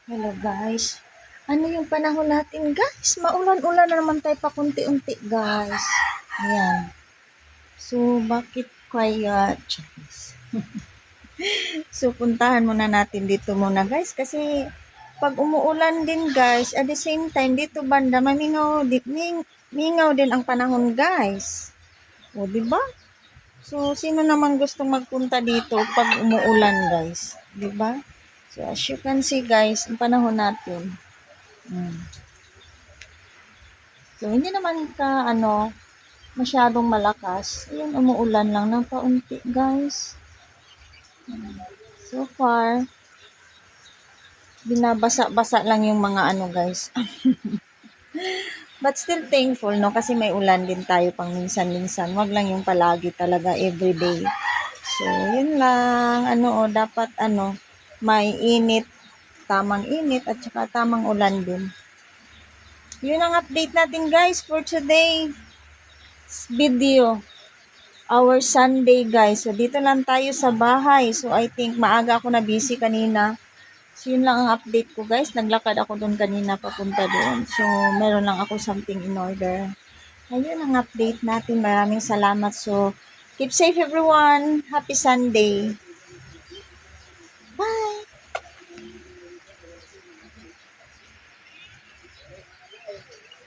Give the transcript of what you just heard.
Hello guys. Ano yung panahon natin guys? Maulan-ulan na naman tayo pa kunti-unti guys. Ayan. So, bakit quiet? So, puntahan muna natin dito muna guys. Kasi, pag umuulan din guys, at the same time, dito banda, mingaw din ang panahon guys. O, diba? So, sino naman gustong magpunta dito pag umuulan guys? Diba? So, as you can see guys, ang panahon natin. So, hindi naman masyadong malakas. Ayun, umuulan lang ng paunti, guys. So far, binabasa-basa lang yung mga guys. But still thankful, no? Kasi may ulan din tayo pang minsan-minsan. Wag lang yung palagi talaga, everyday. So, yun lang. Dapat, may init, tamang init, at saka tamang ulan din. Yun ang update natin, guys, for today video. Our Sunday guys. So dito lang tayo sa bahay. So I think maaga ako na busy kanina. So yun lang ang update ko guys. Naglakad ako doon kanina papunta doon. So meron lang ako something in order. Ayun ang update natin. Maraming salamat. So keep safe everyone. Happy Sunday. Bye!